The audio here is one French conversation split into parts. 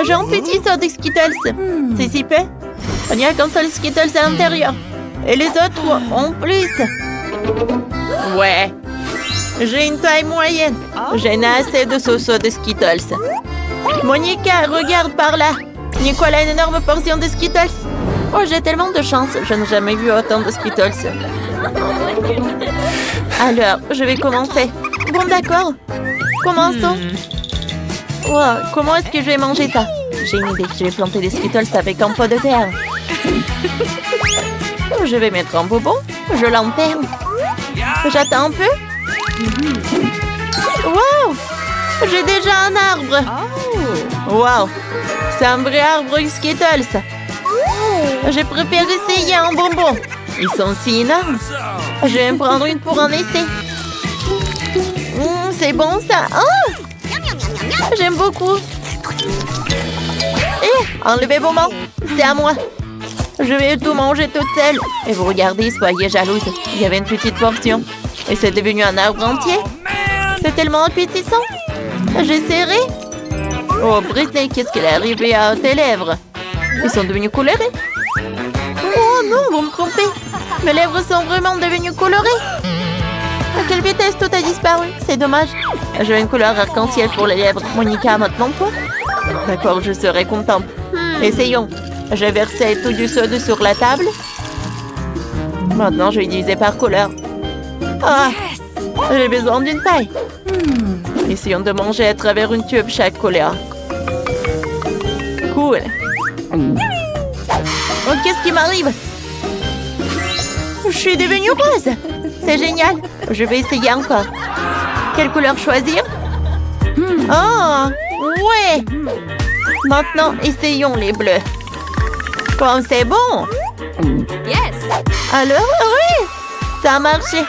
J'ai un petit saut de Skittles. C'est super. Il n'y a qu'un seul Skittles à l'intérieur. Et les autres en plus. Ouais. J'ai une taille moyenne. J'ai assez de sauce de Skittles. Monica, regarde par là. Nicole a une énorme portion de Skittles. Oh, j'ai tellement de chance. Je n'ai jamais vu autant de Skittles. Alors, je vais commencer. Bon, d'accord. Commençons. Wow, comment est-ce que je vais manger ça? J'ai une idée. Je vais planter des Skittles avec un pot de terre. Je vais mettre un bonbon. Je l'enterre. J'attends un peu. Wow! J'ai déjà un arbre. Wow! C'est un vrai arbre Skittles. Je préfère essayer un bonbon. Ils sont si énormes. Je vais me prendre une pour un essai. C'est bon ça. Oh! J'aime beaucoup. Enlevez vos mains. C'est à moi. Je vais tout manger toute seule. Et vous regardez, soyez jalouse. Il y avait une petite portion. Et c'est devenu un arbre entier. C'est tellement appétissant. J'essaierai. Oh, Britney, qu'est-ce qu'elle est arrivée à tes lèvres? Ils sont devenus colorés. Oh non, vous me trompez. Mes lèvres sont vraiment devenues colorées. À quelle vitesse tout a disparu? C'est dommage. J'ai une couleur arc-en-ciel pour les lèvres. Monica, maintenant toi? D'accord, je serai contente. Essayons. J'ai versé tout du soda sur la table. Maintenant, je vais diviser par couleur. Ah, j'ai besoin d'une paille. Essayons de manger à travers une tube chaque couleur. Cool. Oh, qu'est-ce qui m'arrive? Je suis devenue rose. C'est génial. Je vais essayer encore. Quelle couleur choisir? Oh, ouais. Maintenant, essayons les bleus. Oh, c'est bon. Yes. Alors, oui, ça a marché.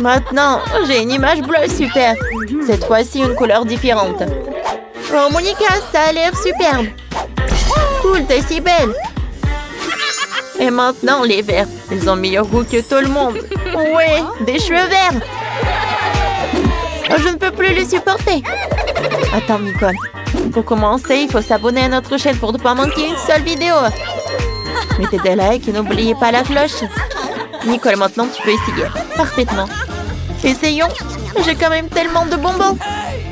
Maintenant, j'ai une image bleue super. Cette fois-ci, une couleur différente. Oh, Monica, ça a l'air superbe. Cool, t'es si belle. Et maintenant, les verts. Ils ont meilleur goût que tout le monde. Ouais, des cheveux verts. Je ne peux plus les supporter. Attends, Nicole. Pour commencer, il faut s'abonner à notre chaîne pour ne pas manquer une seule vidéo. Mettez des likes et n'oubliez pas la cloche. Nicole, maintenant, tu peux essayer. Parfaitement. Essayons. J'ai quand même tellement de bonbons.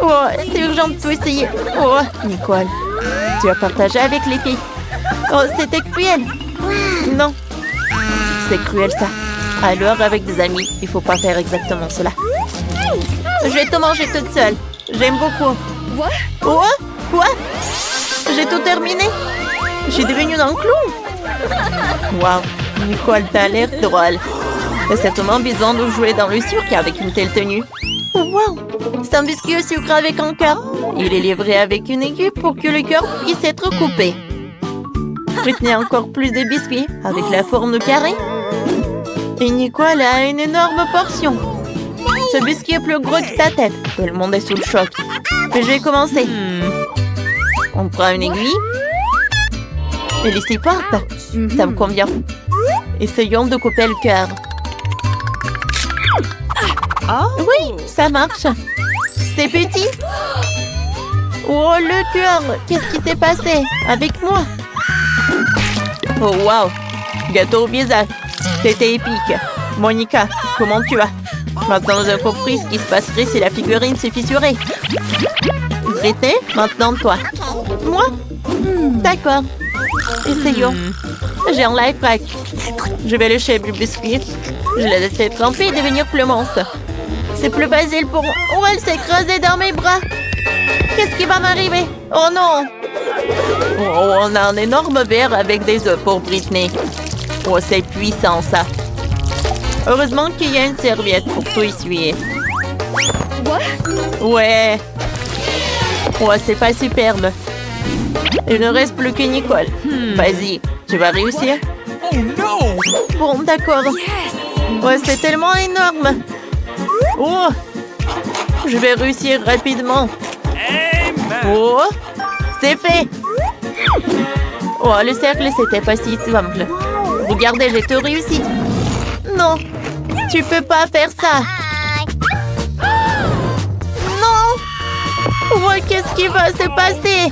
Oh, c'est urgent de tout essayer. Oh, Nicole, tu as partagé avec les filles. Oh, c'était cruel. Non. C'est cruel, ça. Alors, avec des amis, il faut pas faire exactement cela. Je vais tout manger toute seule. J'aime beaucoup. Oh, quoi? J'ai tout terminé. Je suis devenue un clown. Waouh, Nicole, t'as l'air drôle. T'as certainement besoin de jouer dans le cirque avec une telle tenue. Waouh, c'est un biscuit au sucre avec un cœur. Il est livré avec une aiguille pour que le cœur puisse être coupé. Britney a encore plus de biscuits avec la forme de carré. Et Nicole a une énorme portion. Ce biscuit est plus gros que ta tête. Tout le monde est sous le choc. Mais je vais commencer. On prend une aiguille. Elle est si forte. Ça me convient. Essayons de couper le cœur. Oui, ça marche. C'est petit. Oh, le cœur. Qu'est-ce qui s'est passé avec moi? Oh, wow. Gâteau au visage. C'était épique. Monica, comment tu vas? Maintenant, nous avons compris ce qui se passerait si la figurine se fissurait. Britney, maintenant toi. Moi? D'accord. Essayons. J'ai un life hack. Je vais lécher le biscuit. Je l'ai laissé tremper et devenir plus monstre. C'est plus facile pour... Oh, elle s'est écrasée dans mes bras. Qu'est-ce qui va m'arriver? Oh non! Oh, on a un énorme verre avec des œufs pour Britney. Oh, c'est puissant, ça. Heureusement qu'il y a une serviette pour tout essuyer. Ouais. Oh, c'est pas superbe. Il ne reste plus que Nicole. Vas-y, tu vas réussir. Bon, d'accord. Ouais, c'est tellement énorme. Oh, je vais réussir rapidement. Oh, c'est fait. Oh, le cercle, c'était pas si simple. Regardez, j'ai tout réussi. Non, tu peux pas faire ça. Non. Oh, qu'est-ce qui va se passer?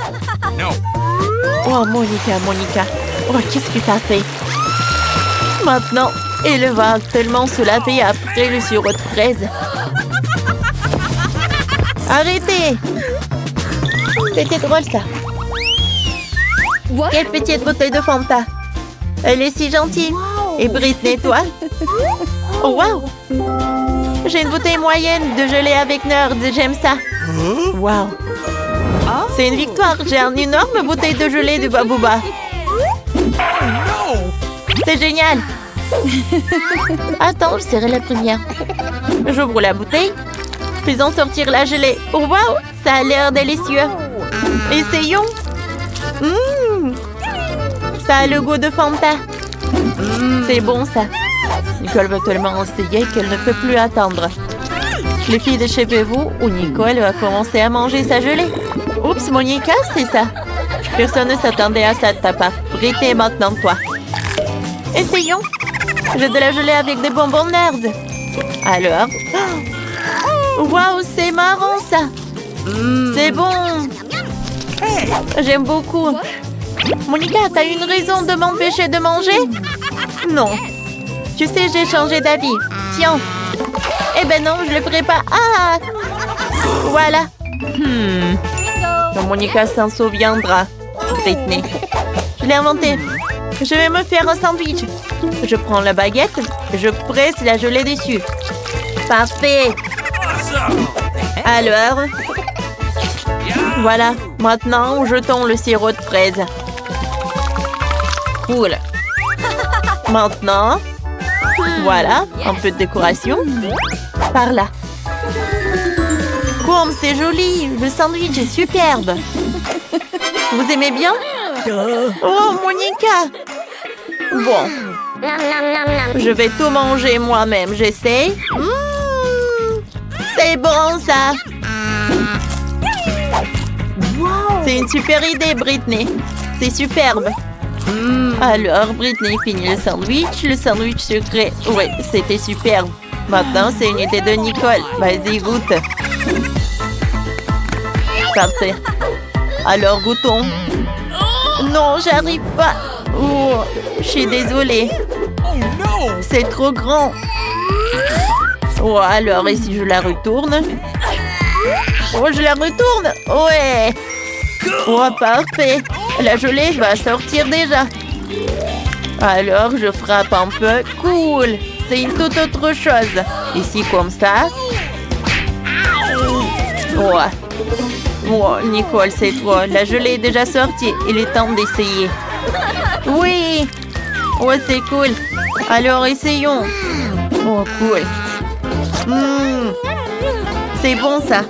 Oh, Monica. Oh, qu'est-ce que t'as fait? Maintenant, elle va tellement se laver après le sirop de fraise. Arrêtez! C'était drôle, ça. Quelle petite bouteille de Fanta. Elle est si gentille. Et Britney, toi? Oh, wow! J'ai une bouteille moyenne de gelée avec Nerd. J'aime ça. Wow! C'est une victoire. J'ai une énorme bouteille de gelée de Babouba. C'est génial! Attends, je serai la première. J'ouvre la bouteille. Faisons sortir la gelée. Oh, wow! Ça a l'air délicieux. Essayons. Ça a le goût de Fanta. C'est bon, ça. Nicole veut tellement essayer qu'elle ne peut plus attendre. Les filles de chez vous où Nicole va commencer à manger sa gelée. Oups, Monica, c'est ça. Personne ne s'attendait à ça de ta part. Britney, maintenant toi. Essayons. J'ai de la gelée avec des bonbons Nerd. Alors? Waouh, c'est marrant, ça. C'est bon. J'aime beaucoup. Monica, t'as une raison de m'empêcher de manger? Non. Tu sais, j'ai changé d'avis. Tiens. Eh ben non, je le ferai pas. Ah! Voilà. Monica s'en souviendra. Britney. Je l'ai inventé. Je vais me faire un sandwich. Je prends la baguette. Je presse la gelée dessus. Parfait. Alors? Voilà. Maintenant, jetons le sirop de fraise. Cool. Maintenant, voilà, un peu de décoration. Par là. Comme c'est joli. Le sandwich est superbe. Vous aimez bien? Oh, Monica. Bon. Je vais tout manger moi-même. J'essaie. C'est bon, ça. C'est une super idée, Britney. C'est superbe. Alors, Britney finit le sandwich sucré. Oui, c'était superbe. Maintenant, c'est une idée de Nicole. Vas-y, goûte. Parfait. Alors, goûtons. Non, j'arrive pas. Oh, je suis désolée. C'est trop grand. Oh, alors, et si je la retourne? Oh, je la retourne. Ouais. Oh, parfait. La gelée va sortir déjà. Alors, je frappe un peu. Cool. C'est une toute autre chose. Ici, comme ça. Ouais. Oh, Nicole, c'est toi. La gelée est déjà sortie. Il est temps d'essayer. Oui. Ouais, c'est cool. Alors, essayons. Oh, cool. C'est bon, ça.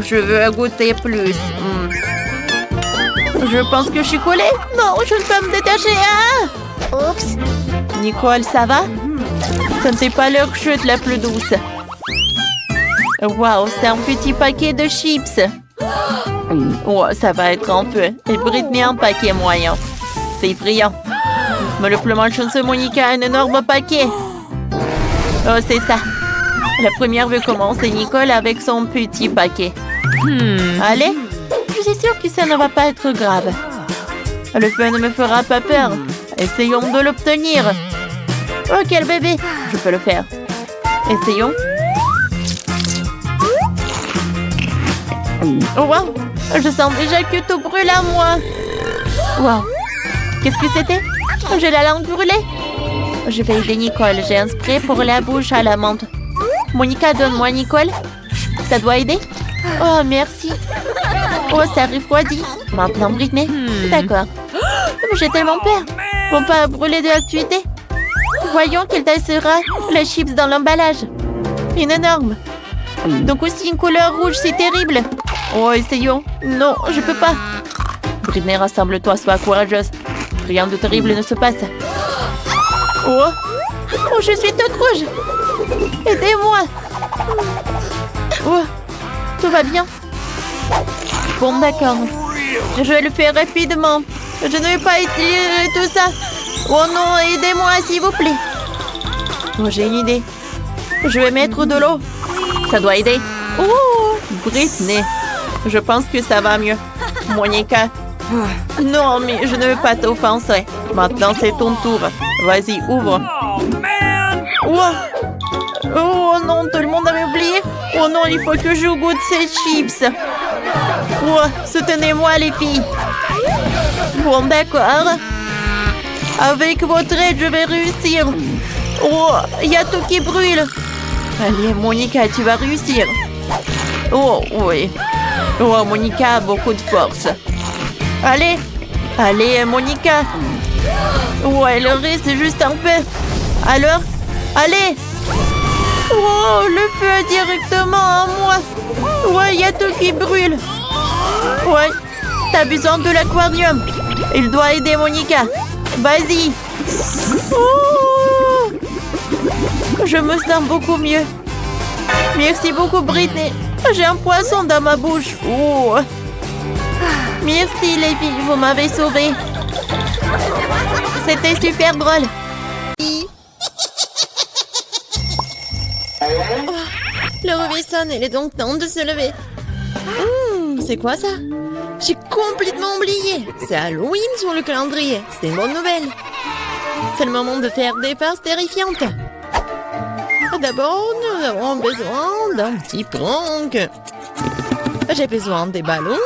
Je veux goûter plus. Je pense que je suis collée. Non, je ne peux me détacher. Ah! Oups. Nicole, ça va? Ce n'était pas leur chute la plus douce. Waouh, c'est un petit paquet de chips. Oh, ça va être un peu. Et Britney, un paquet moyen. C'est effrayant. Mais le plus malchanceux, Monica, a un énorme paquet. Oh, c'est ça. La première veut commencer Nicole avec son petit paquet. Allez. Je suis sûre que ça ne va pas être grave. Le feu ne me fera pas peur. Essayons de l'obtenir. Oh, quel bébé. Je peux le faire. Essayons. Oh, wow. Je sens déjà que tout brûle à moi. Wow. Qu'est-ce que c'était? J'ai la langue brûlée. Je vais aider Nicole. J'ai un spray pour la bouche à la menthe. Monica, donne-moi Nicole. Ça doit aider? Oh, merci. Oh, ça refroidit. Maintenant, Britney. D'accord. J'ai tellement peur. Bon, pas brûler de l'actualité. Voyons qu'il tassera les chips dans l'emballage. Une énorme. Donc aussi une couleur rouge, c'est terrible. Oh, essayons. Non, je peux pas. Britney, rassemble-toi, sois courageuse. Rien de terrible ne se passe. Oh, oh, je suis toute rouge. Aidez-moi. Oh, tout va bien. Bon, d'accord. Je vais le faire rapidement. Je ne vais pas étirer tout ça. Oh non, aidez-moi, s'il vous plaît. Oh, j'ai une idée. Je vais mettre de l'eau. Ça doit aider. Oh, Britney. Je pense que ça va mieux. Monica, Non, mais je ne veux pas t'offenser. Maintenant, c'est ton tour. Vas-y, ouvre. Oh non, tout le monde avait oublié. Oh non, il faut que je goûte ces chips. Soutenez-moi, les filles. Bon, d'accord. Avec votre aide, je vais réussir. Oh, il y a tout qui brûle. Allez, Monica, tu vas réussir. Oh, oui. Oh, Monica a beaucoup de force. Allez, Monica. Ouais, le reste juste un peu. Alors, allez. Oh, le feu est directement à moi. Ouais, il y a tout qui brûle. Ouais, t'as besoin de l'aquarium. Il doit aider Monica. Vas-y. Oh, je me sens beaucoup mieux. Merci beaucoup, Britney. J'ai un poisson dans ma bouche. Oh. Merci, les filles. Vous m'avez sauvée. C'était super drôle. Oh, le réveil sonne. Il est donc temps de se lever. C'est quoi ça? J'ai complètement oublié. C'est Halloween sur le calendrier. C'est une bonne nouvelle. C'est le moment de faire des farces terrifiantes. D'abord, nous avons besoin d'un petit prank. J'ai besoin des ballons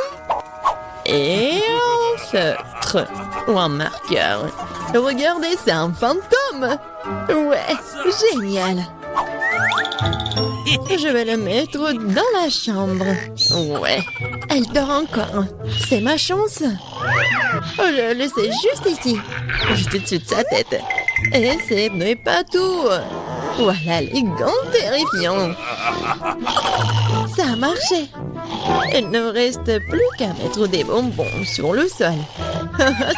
et un feutre ou un marqueur. Regardez, c'est un fantôme. Ouais, génial. Je vais le mettre dans la chambre. Ouais, elle dort encore. C'est ma chance. Je vais le laisser juste ici, juste au-dessus de sa tête. Et ce n'est pas tout. Voilà les gants terrifiants. Ça a marché. Il ne reste plus qu'à mettre des bonbons sur le sol.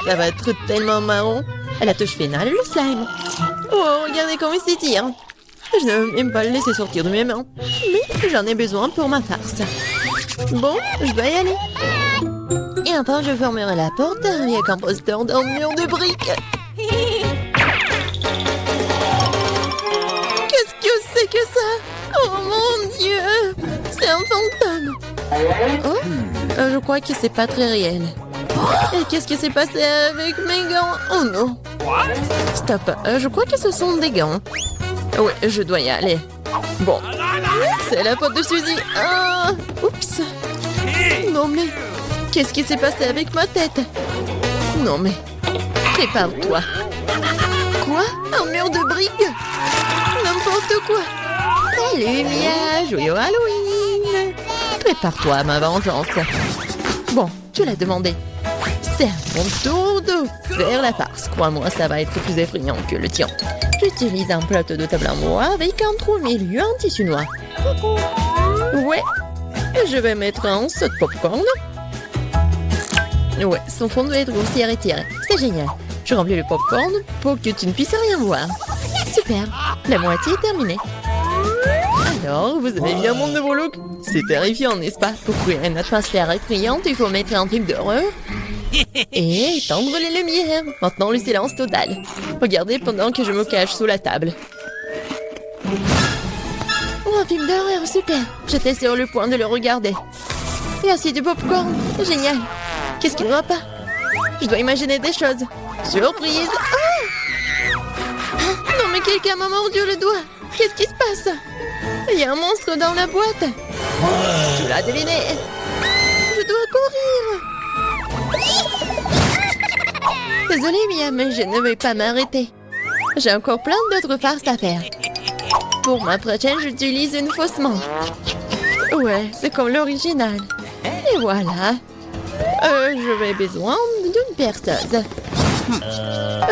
Ça va être tellement marrant. À la touche finale, le slime. Oh, regardez comment il s'étire. Je ne veux même pas le laisser sortir de mes mains. Mais j'en ai besoin pour ma farce. Bon, je dois y aller. Et enfin, je fermerai la porte avec un poster d'un mur de briques. Qu'est-ce que c'est que ça? Oh mon Dieu! C'est un fantôme. Oh, je crois que c'est pas très réel. Et qu'est-ce qui s'est passé avec mes gants? Oh non! Stop, je crois que ce sont des gants. Oui, je dois y aller. Bon, c'est la faute de Suzy. Ah, oups. Non mais, qu'est-ce qui s'est passé avec ma tête? Non mais, prépare-toi. Quoi? Un mur de briques? N'importe quoi. Salut Mia, joyeux Halloween. Prépare-toi à ma vengeance. Bon, tu l'as demandé. C'est à mon tour de faire la farce. Crois-moi, ça va être plus effrayant que le tien. J'utilise un plateau de table en bois avec un trou au milieu en tissu noir. Ouais, je vais mettre un saut de popcorn. Ouais, son fond doit être grossier et tiré. C'est génial. Je remplis le popcorn pour que tu ne puisses rien voir. Super, la moitié est terminée. Alors, vous aimez bien mon nouveau look? C'est terrifiant, n'est-ce pas? Pour créer une atmosphère effrayante, il faut mettre un film d'horreur et étendre les lumières. Maintenant, le silence total. Regardez pendant que je me cache sous la table. Oh, un film d'horreur, super. J'étais sur le point de le regarder. Et aussi du popcorn. Génial. Qu'est-ce qu'il ne va pas? Je dois imaginer des choses. Surprise. Non, mais quelqu'un m'a mordu le doigt. Qu'est-ce qui se passe? Il y a un monstre dans la boîte. Tu l'as deviné. Je dois courir. Désolée, Mia, mais je ne vais pas m'arrêter. J'ai encore plein d'autres farces à faire. Pour ma prochaine, j'utilise une fausse main. Ouais, c'est comme l'original. Et voilà. Je vais besoin d'une perceuse.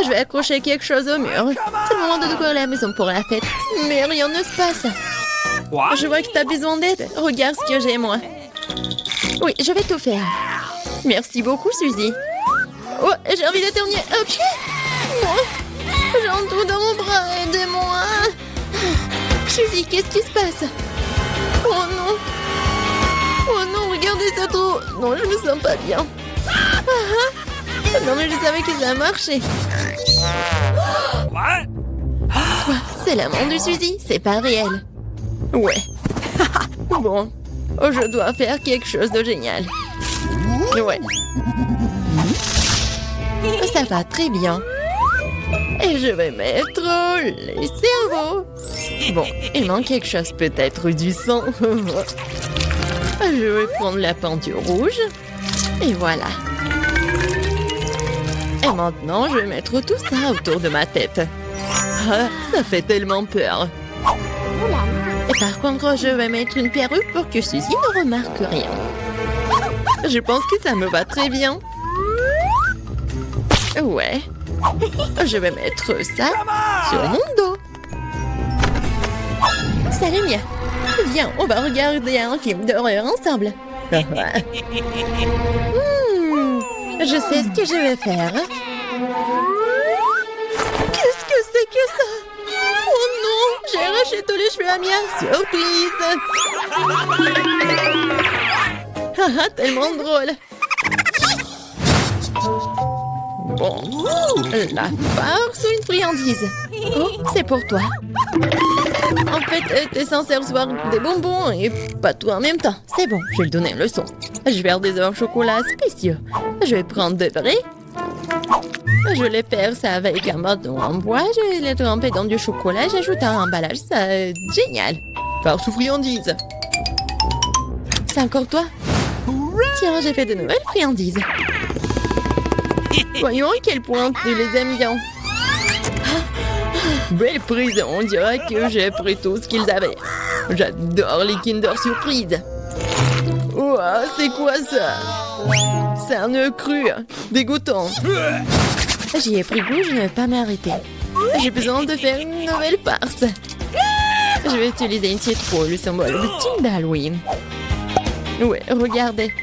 Je vais accrocher quelque chose au mur. C'est le moment de décorer la maison pour la fête. Mais rien ne se passe. Je vois que tu as besoin d'aide. Regarde ce que j'ai, moi. Oui, je vais tout faire. Merci beaucoup, Suzy. Oh, j'ai envie d'éternuer. Ok. Moi, j'ai un trou dans mon bras. Aidez-moi. Suzy, qu'est-ce qui se passe? Oh non. Oh non, regardez ce trou. Non, je me sens pas bien. Non, mais je savais que ça a marché. Quoi? C'est la main de Suzy? C'est pas réel. Ouais. Bon, je dois faire quelque chose de génial. Ouais. Ça va très bien. Et je vais mettre les cerveaux. Bon, il manque quelque chose, peut-être du sang. Je vais prendre la peinture rouge. Et voilà. Et maintenant, je vais mettre tout ça autour de ma tête. Ah, ça fait tellement peur. Et par contre, je vais mettre une perruque pour que Suzy ne remarque rien. Je pense que ça me va très bien. Ouais. Je vais mettre ça sur mon dos. Salut Mia. Viens, on va regarder un film d'horreur ensemble. Je sais ce que je vais faire. Qu'est-ce que c'est que ça? Oh non, j'ai arraché tous les cheveux à Mia. Surprise. Haha, tellement drôle. Bon, la farce ou une friandise? Oh, c'est pour toi. En fait, t'es censé recevoir des bonbons et pas tout en même temps. C'est bon, je vais lui donner une leçon. Je vais faire des œufs au chocolat spéciaux. Je vais prendre de vrais. Je les perce avec un bâton en bois. Je vais les tremper dans du chocolat. J'ajoute un emballage. C'est génial. Farce ou friandise? C'est encore toi? Tiens, j'ai fait de nouvelles friandises. Voyons à quel point tu les aimes bien. Belle prise, on dirait que j'ai pris tout ce qu'ils avaient. J'adore les Kinder Surprise. Ouah, c'est quoi ça? C'est un œuf cru, dégoûtant. J'y ai pris goût, je ne vais pas m'arrêter. J'ai besoin de faire une nouvelle farce. Je vais utiliser une citrouille, le symbole ultime d'Halloween. Ouais, regardez.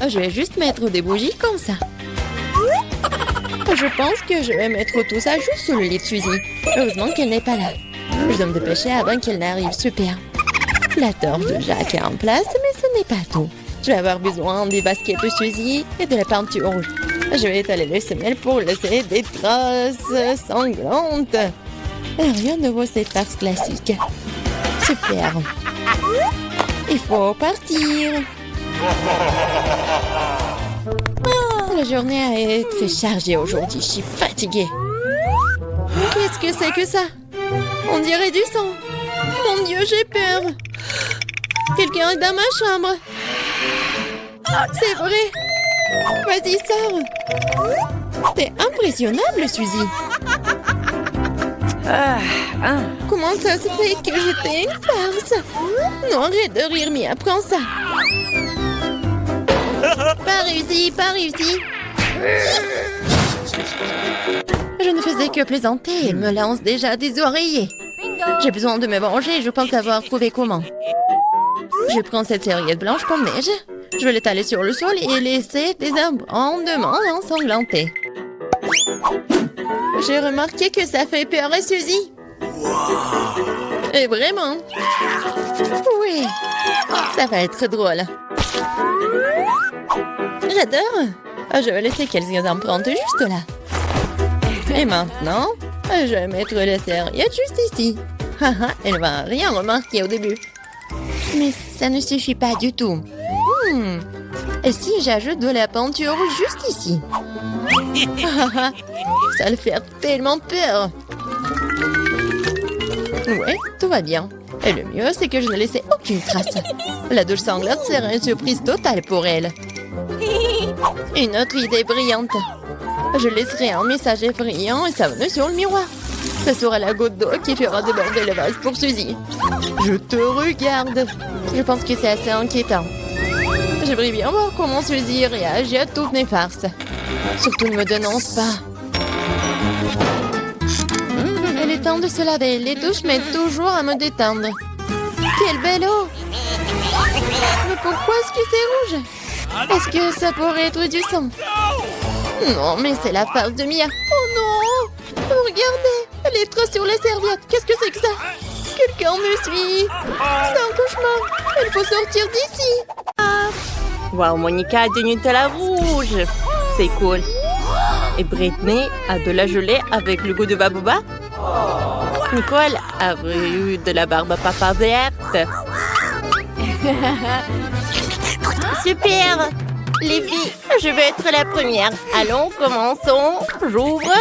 Je vais juste mettre des bougies comme ça. Je pense que je vais mettre tout ça juste sur le lit de Suzy. Heureusement qu'elle n'est pas là. Je dois me dépêcher avant qu'elle n'arrive. Super. La torche de Jack est en place, mais ce n'est pas tout. Je vais avoir besoin des baskets de Suzy et de la peinture rouge. Je vais étaler les semelles pour laisser des traces sanglantes. Rien de vaut cette farce classique. Super. Il faut partir. La journée a été chargée aujourd'hui. Je suis fatiguée. Qu'est-ce que c'est que ça? On dirait du sang. Mon Dieu, j'ai peur. Quelqu'un est dans ma chambre. C'est vrai. Vas-y, sors. T'es impressionnable, Suzy. Comment ça se fait que j'étais une farce? Non, arrête de rire, Mia. Prends ça. Pas réussi, pas réussi. Je ne faisais que plaisanter. Elle me lance déjà des oreillers. J'ai besoin de me venger. Je pense avoir trouvé comment. Je prends cette serviette blanche comme neige. Je vais l'étaler sur le sol et laisser des abondements ensanglantés. J'ai remarqué que ça fait peur à Suzy. Et vraiment. Oui, ça va être drôle. J'adore. Je vais laisser quelques empreintes juste là. Et maintenant, je vais mettre la serviette juste ici. Elle va rien remarquer au début. Mais ça ne suffit pas du tout. Et si j'ajoute de la peinture juste ici? Ça le fait tellement peur. Ouais, tout va bien. Et le mieux, c'est que je ne laissais aucune trace. La douche sanglante serait une surprise totale pour elle. Une autre idée brillante. Je laisserai un message effrayant et savonneux sur le miroir. Ce sera la goutte d'eau qui fera déborder le vase pour Suzy. Je te regarde. Je pense que c'est assez inquiétant. J'aimerais bien voir comment Suzy réagit à toutes mes farces. Surtout ne me dénonce pas. Il est temps de se laver. Les douches m'aident toujours à me détendre. Quelle belle eau! Mais pourquoi est-ce que c'est rouge? Est-ce que ça pourrait être du sang? Non, mais c'est la farce de Mia. Oh non! Regardez! Les traces sur la serviette. Qu'est-ce que c'est que ça? Quelqu'un me suit. C'est un cauchemar. Il faut sortir d'ici. Wow, Monica a du Nutella rouge. C'est cool. Et Britney a de la gelée avec le goût de Babouba. Nicole a eu de la barbe à papa verte. Super! Les filles, je vais être la première. Allons, commençons. J'ouvre.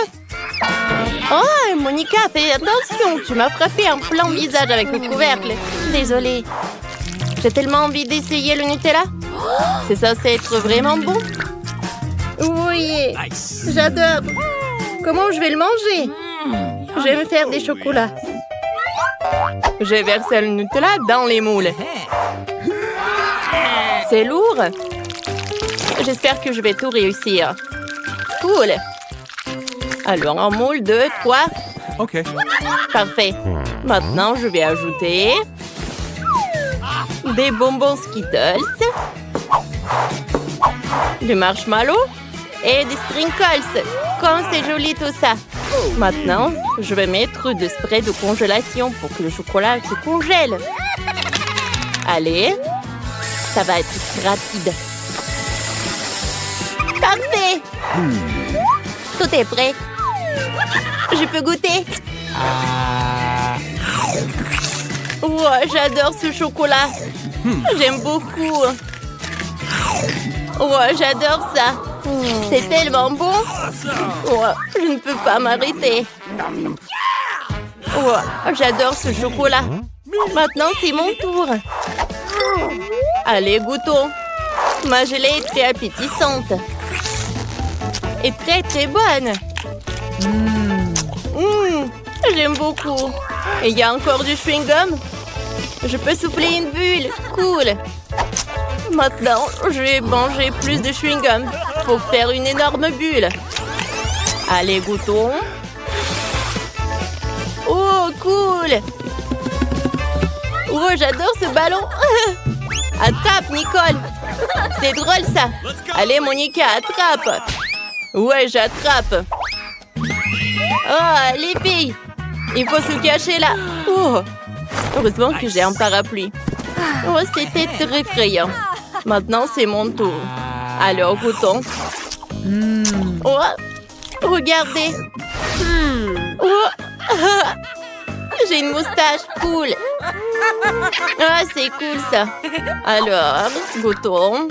Oh, Monica, fais attention. Tu m'as frappé en plein visage avec le couvercle. Désolée. J'ai tellement envie d'essayer le Nutella. C'est censé être vraiment bon. Oui, j'adore. Comment je vais le manger? Je vais me faire des chocolats. J'ai versé le Nutella dans les moules. C'est lourd. J'espère que je vais tout réussir. Cool. Alors, en moule, 2, 3. OK. Parfait. Maintenant, je vais ajouter des bonbons Skittles, du marshmallow et des sprinkles. Comme c'est joli tout ça. Maintenant, je vais mettre du spray de congélation pour que le chocolat se congèle. Allez, ça va être rapide. Parfait! Tout est prêt. Je peux goûter? Oh, j'adore ce chocolat. J'aime beaucoup. Oh, j'adore ça. C'est tellement bon. Oh, je ne peux pas m'arrêter. Oh, j'adore ce chocolat. Maintenant, c'est mon tour. Allez, goûtons. Ma gelée est très appétissante. Et très, très bonne. J'aime beaucoup. Et il y a encore du chewing-gum. Je peux souffler une bulle. Cool. Maintenant, je vais manger plus de chewing-gum pour faire une énorme bulle. Allez, goûtons. Oh, cool. Oh, j'adore ce ballon. Attrape, Nicole. C'est drôle, ça. Allez, Monica, attrape. Ouais, j'attrape. Oh, les filles. Il faut se cacher là. Oh. Heureusement que j'ai un parapluie. Oh, c'était très effrayant. Maintenant, c'est mon tour. Alors, goûtons. Oh, regardez. Oh. J'ai une moustache. Cool. Ah, c'est cool, ça. Alors, goûtons.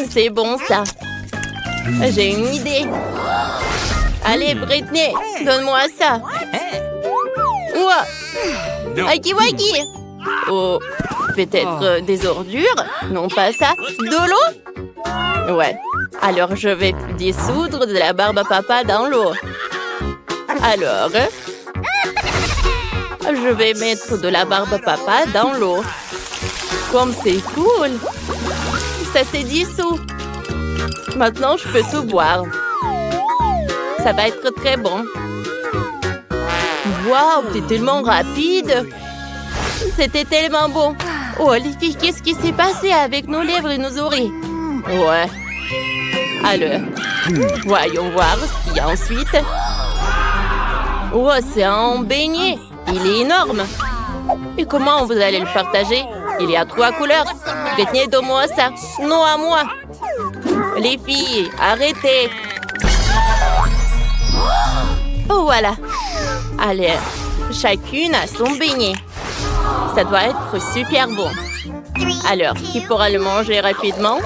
C'est bon, ça. J'ai une idée. Allez, Britney, donne-moi ça. Oh. Waki waki. Oh, peut-être des ordures? Non, pas ça. De l'eau? Ouais. Alors, je vais dissoudre de la barbe à papa dans l'eau. Alors, je vais mettre de la barbe à papa dans l'eau. Comme c'est cool. Ça s'est dissous. Maintenant, je peux tout boire. Ça va être très bon. Waouh, t'es tellement rapide. C'était tellement bon. Oh, les filles, qu'est-ce qui s'est passé avec nos lèvres et nos oreilles? Ouais. Alors, voyons voir ce qu'il y a ensuite. Oh, c'est un beignet. Il est énorme. Et comment vous allez le partager? Il y a 3 couleurs. Britney, donne-moi ça. Non, à moi. Les filles, arrêtez. Oh, voilà. Allez, chacune a son beignet. Ça doit être super bon. Alors, qui pourra le manger rapidement?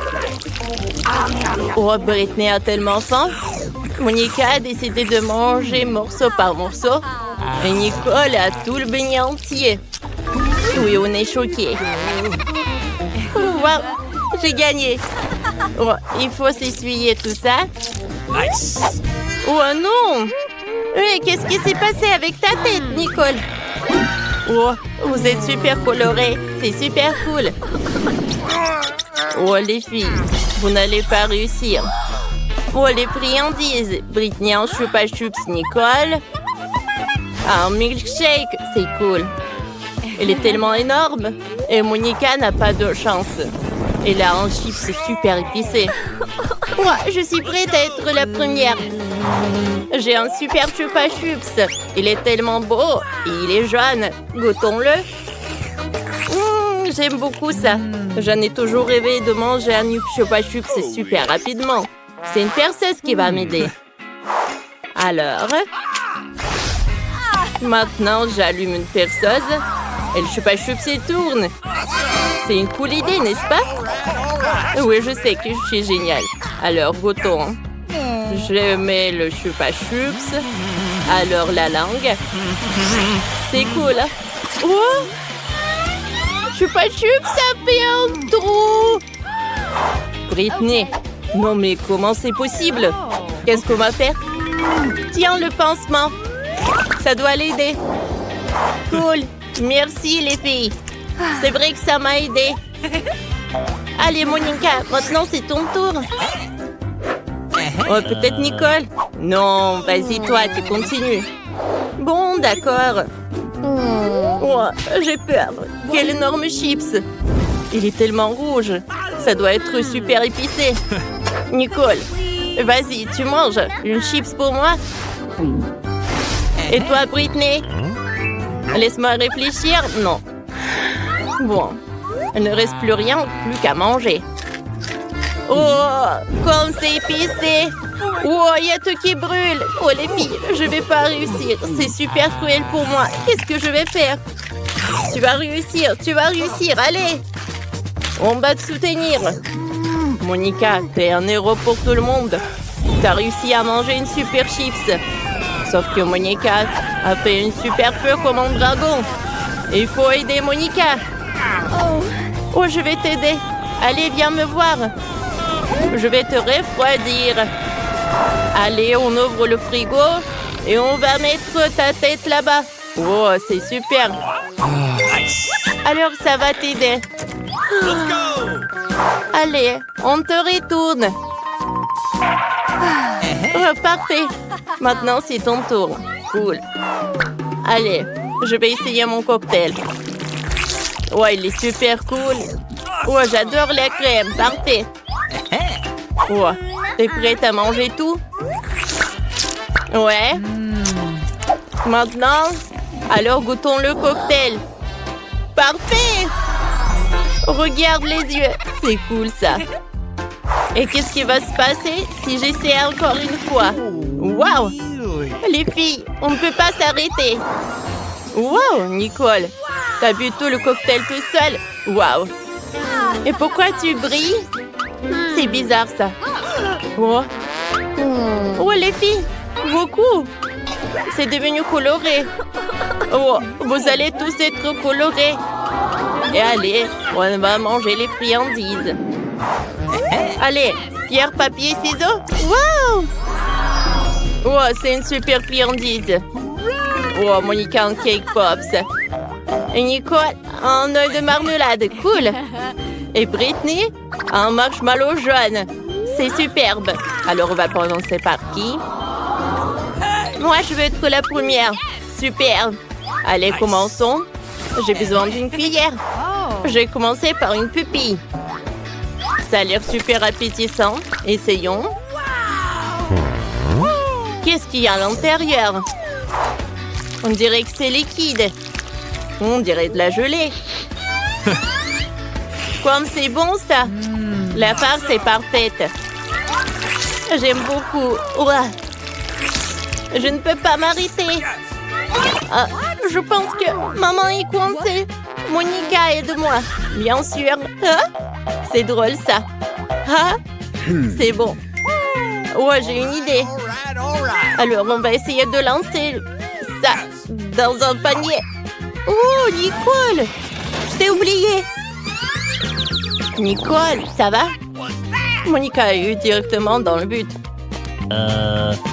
Oh, Britney a tellement faim. Monica a décidé de manger morceau par morceau. Et Nicole a tout le beignet entier. Oui, on est choqués. Wow, j'ai gagné. Oh, il faut s'essuyer tout ça. Nice. Oh non! Oui, qu'est-ce qui s'est passé avec ta tête, Nicole? Oh, vous êtes super colorés. C'est super cool. Oh, les filles, vous n'allez pas réussir. Oh, les friandises. Britney en Chupa Chups, Nicole. Un milkshake, c'est cool. Il est tellement énorme. Et Monica n'a pas de chance. Elle a un chips super épicé. Oh, je suis prête à être la première. J'ai un super Chupa Chups. Il est tellement beau et il est jaune. Goûtons-le. J'aime beaucoup ça. J'en ai toujours rêvé de manger un Chupa Chups super rapidement. C'est une perceuse qui va m'aider. Alors, maintenant j'allume une perceuse et le Chupa Chups il tourne. C'est une cool idée, n'est-ce pas? Oui, je sais que je suis géniale. Alors, goûtons. Je mets le chupa chups. Alors, la langue. C'est cool. Oh! Chupa chups, ça fait un trou! Britney, non mais comment c'est possible? Qu'est-ce qu'on va faire? Tiens, le pansement. Ça doit l'aider. Cool. Merci, les filles. C'est vrai que ça m'a aidé. Allez, Monica, maintenant c'est ton tour. Oh, peut-être Nicole? Non, vas-y, toi, tu continues. Bon, d'accord. Oh, j'ai peur. Quel énorme chips. Il est tellement rouge. Ça doit être super épicé. Nicole, vas-y, tu manges. Une chips pour moi? Et toi, Britney? Laisse-moi réfléchir. Non. Bon, il ne reste plus rien, plus qu'à manger. Oh, comme c'est épicé. Oh, il y a tout qui brûle. Oh, les filles, je vais pas réussir. C'est super cruel pour moi. Qu'est-ce que je vais faire? Tu vas réussir, allez. On va te soutenir. Monica, t'es un héros pour tout le monde. T'as réussi à manger une super chips. Sauf que Monica a fait une super peur comme un dragon. Et il faut aider Monica. Oh, je vais t'aider. Allez, viens me voir. Je vais te refroidir. Allez, on ouvre le frigo et on va mettre ta tête là-bas. Oh, c'est super. Nice. Alors, ça va t'aider. Let's go. Allez, on te retourne. Oh, parfait. Maintenant, c'est ton tour. Cool. Allez, je vais essayer mon cocktail. Ouais, il est super cool. Ouais, j'adore la crème. Parfait. Ouais, t'es prête à manger tout? Ouais. Maintenant, alors goûtons le cocktail. Parfait! Regarde les yeux. C'est cool, ça. Et qu'est-ce qui va se passer si j'essaie encore une fois? Waouh! Les filles, on ne peut pas s'arrêter. Waouh, Nicole! T'as bu tout le cocktail tout seul? Waouh! Et pourquoi tu brilles? C'est bizarre, ça. Oh. Oh, les filles! Beaucoup! C'est devenu coloré. Oh, vous allez tous être colorés. Et allez, on va manger les friandises. Allez, pierre, papier, ciseaux. Wow! Oh, c'est une super friandise. Oh, Monica en cake pops. Et Nicole, un œil de marmelade. Cool. Et Britney, un marshmallow jaune. C'est superbe. Alors, on va commencer par qui? Moi, je veux être la première. Super. Allez, commençons. J'ai besoin d'une cuillère. Je vais commencer par une pupille. Ça a l'air super appétissant. Essayons. Qu'est-ce qu'il y a à l'intérieur? On dirait que c'est liquide. On dirait de la gelée. Comme c'est bon, ça. La farce est parfaite. J'aime beaucoup. Ouah. Je ne peux pas m'arrêter. Ah, je pense que maman est coincée. Monica, aide-moi. Bien sûr. Ah, c'est drôle, ça. Ah, c'est bon. Ouais, j'ai une idée. Alors, on va essayer de lancer ça dans un panier. Oh, Nicole! Je t'ai oublié. Nicole, ça va? Monica a eu directement dans le but.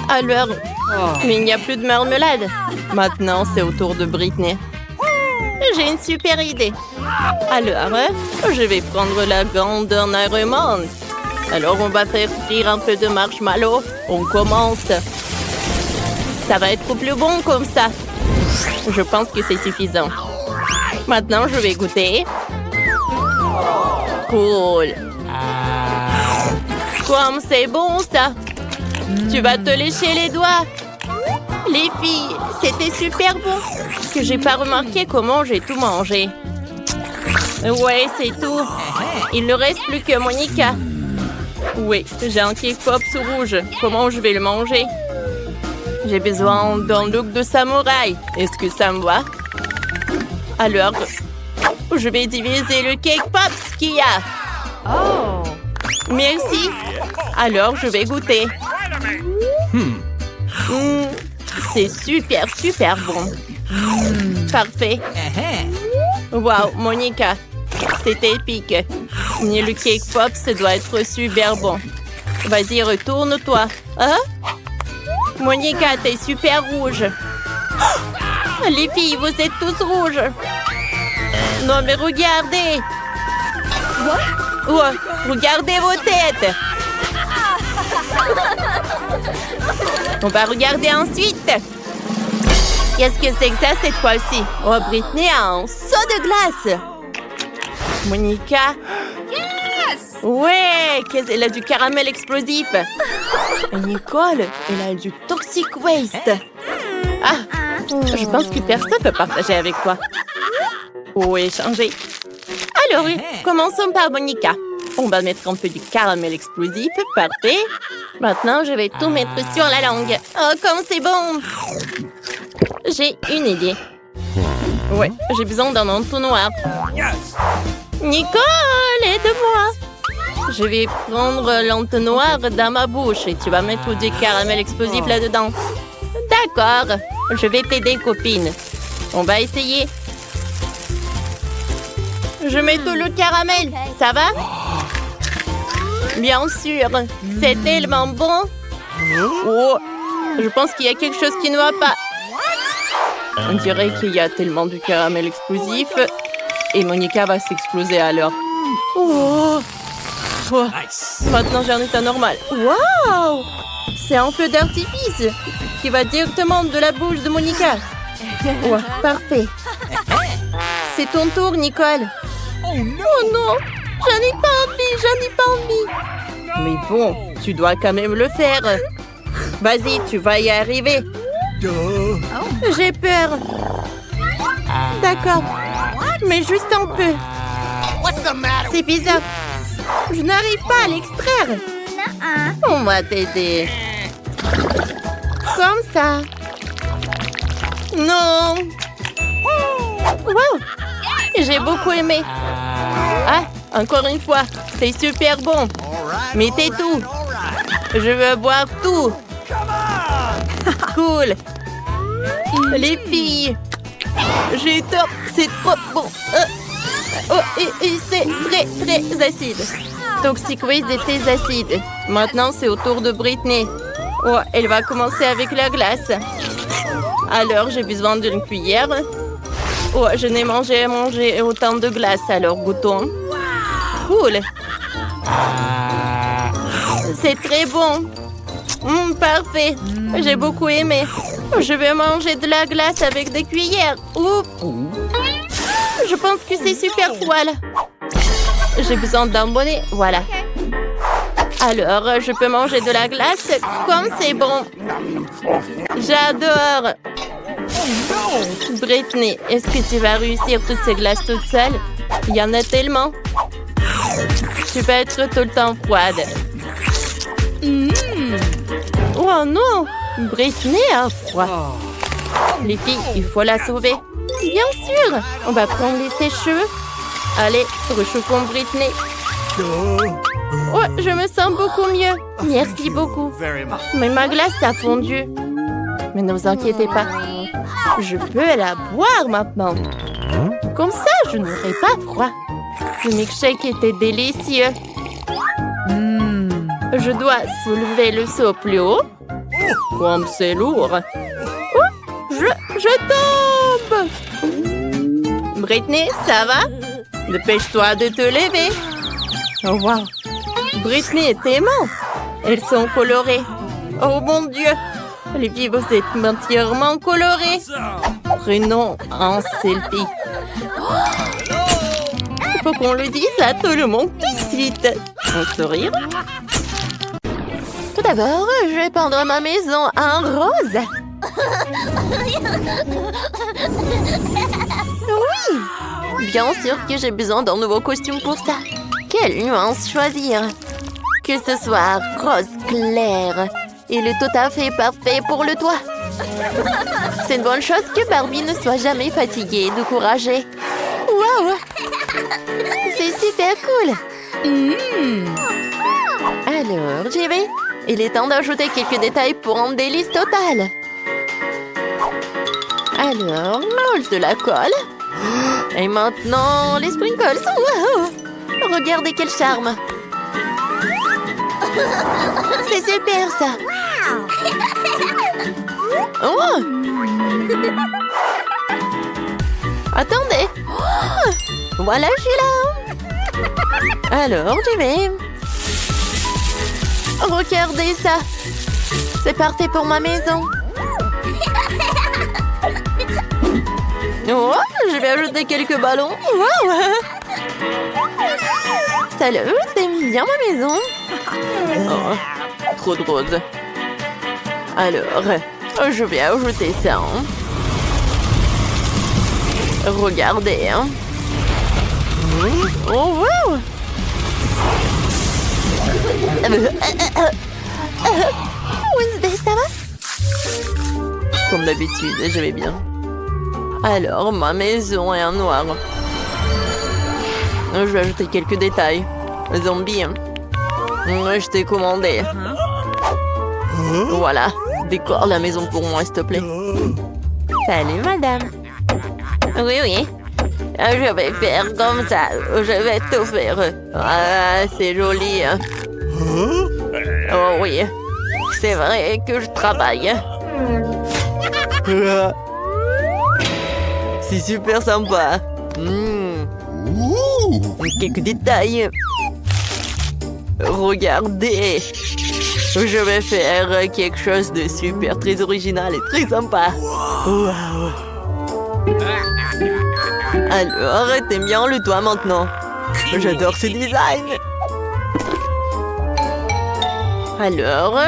Alors, mais il n'y a plus de marmelade. Maintenant, c'est au tour de Britney. J'ai une super idée. Alors, je vais prendre la grandeur allemande. Alors, on va faire frire un peu de marshmallow. On commence. Ça va être plus bon comme ça. Je pense que c'est suffisant. Maintenant, je vais goûter. Cool. Comme c'est bon, ça. Tu vas te lécher les doigts. Les filles, c'était super bon. Que j'ai pas remarqué comment j'ai tout mangé. Ouais, c'est tout. Il ne reste plus que Monica. Oui, j'ai un cake pop sous rouge. Comment je vais le manger? J'ai besoin d'un look de samouraï. Est-ce que ça me va? Alors, Je vais diviser le cake pops qu'il y a. Oh! Merci. Alors, je vais goûter. C'est super, super bon. Parfait. Wow, Monica, c'est épique. Mais le cake pop, ça doit être super bon. Vas-y, retourne-toi. Hein? Monica, t'es super rouge. Les filles, vous êtes tous rouges. Non, mais regardez. Oh, regardez vos têtes. On va regarder ensuite. Qu'est-ce que c'est que ça cette fois-ci? Oh, Britney a un seau de glace. Monica? Yes! Ouais, elle a du caramel explosif. Et Nicole, elle a du toxic waste. Ah, je pense que personne ne peut partager avec toi. Ou échanger. Alors, commençons par Monica. On va mettre un peu du caramel explosif. Parfait. Maintenant, je vais tout mettre sur la langue. Oh, comme c'est bon! J'ai une idée. Ouais, j'ai besoin d'un entonnoir. Nicole, aide-moi! Je vais prendre l'entonnoir dans ma bouche et tu vas mettre du caramel explosif là-dedans. D'accord, je vais t'aider, copine. On va essayer. Je mets tout le caramel, ça va? Bien sûr, c'est tellement bon. Oh, je pense qu'il y a quelque chose qui ne va pas. On dirait qu'il y a tellement de caramel explosif et Monica va s'exploser alors. Oh. Oh. Maintenant j'ai un état normal. Waouh! C'est un feu d'artifice qui va directement de la bouche de Monica. Oh, parfait. C'est ton tour, Nicole. Oh non! J'en ai pas envie. Mais bon, tu dois quand même le faire. Vas-y, tu vas y arriver. J'ai peur. D'accord. Mais juste un peu. C'est bizarre. Je n'arrive pas à l'extraire. On va t'aider. Comme ça. Non. Wow. J'ai beaucoup aimé. Ah, encore une fois. C'est super bon. Mettez tout. Je veux boire tout. Cool. Les filles. J'ai tort. C'est trop bon. Et c'est très, très acide. Toxic Waste était acide. Maintenant, c'est au tour de Britney. Oh, elle va commencer avec la glace. Alors, j'ai besoin d'une cuillère. Oh, je n'ai mangé autant de glace, alors goûtons. Cool. C'est très bon. Parfait. J'ai beaucoup aimé. Je vais manger de la glace avec des cuillères. Oups. Je pense que c'est super froid là. J'ai besoin d'un bonnet. Voilà. Alors, je peux manger de la glace comme c'est bon. J'adore. Britney, est-ce que tu vas réussir toutes ces glaces toute seule? Il y en a tellement. Tu peux être tout le temps froide. Oh non! Britney a froid. Les filles, il faut la sauver. Bien sûr! On va prendre les sèche-cheveux. Allez, réchauffons Britney. Oh, je me sens beaucoup mieux. Merci beaucoup. Mais ma glace a fondu. Mais ne vous inquiétez pas. Je peux la boire maintenant. Comme ça, je n'aurai pas froid. Le milkshake était délicieux. Je dois soulever le seau plus haut. Comme c'est lourd. Oh, je tombe. Britney, ça va? Dépêche-toi de te lever. Oh, wow. Britney est aimante. Elles sont colorées. Oh, mon Dieu. Les filles, vous êtes entièrement colorées. Prenons un selfie. Il faut qu'on le dise à tout le monde tout de suite. Un sourire. Tout d'abord, je vais peindre ma maison en rose. Oui! Bien sûr que j'ai besoin d'un nouveau costume pour ça. Quelle nuance choisir? Que ce soit rose clair et le tout à fait parfait pour le toit. C'est une bonne chose que Barbie ne soit jamais fatiguée et découragée. Waouh! C'est super cool. Alors, j'y vais. Il est temps d'ajouter quelques détails pour un délice total. Alors, mélange de la colle. Et maintenant, les sprinkles. Wow! Regardez quel charme. C'est super, ça. Oh! Attendez. Voilà, je suis là. Alors, j'y vais. Regardez ça. C'est parfait pour ma maison. Oh, je vais ajouter quelques ballons. Wow. Salut, t'aimes bien ma maison? Oh, trop de roses. Alors, je vais ajouter ça. Regardez. Oh, wow. Wednesday, ça va? Comme d'habitude, je vais bien. Alors, ma maison est en noir. Je vais ajouter quelques détails. Zombie. Je t'ai commandé. Voilà. Décore la maison pour moi, s'il te plaît. Salut, madame. Oui, oui. Je vais faire comme ça. Je vais tout faire. Ah, c'est joli. Oh oui. C'est vrai que je travaille. C'est super sympa. Quelques détails. Regardez. Je vais faire quelque chose de super, très original et très sympa. Wow. Alors, t'aimes bien le toit maintenant? J'adore ce design. Alors,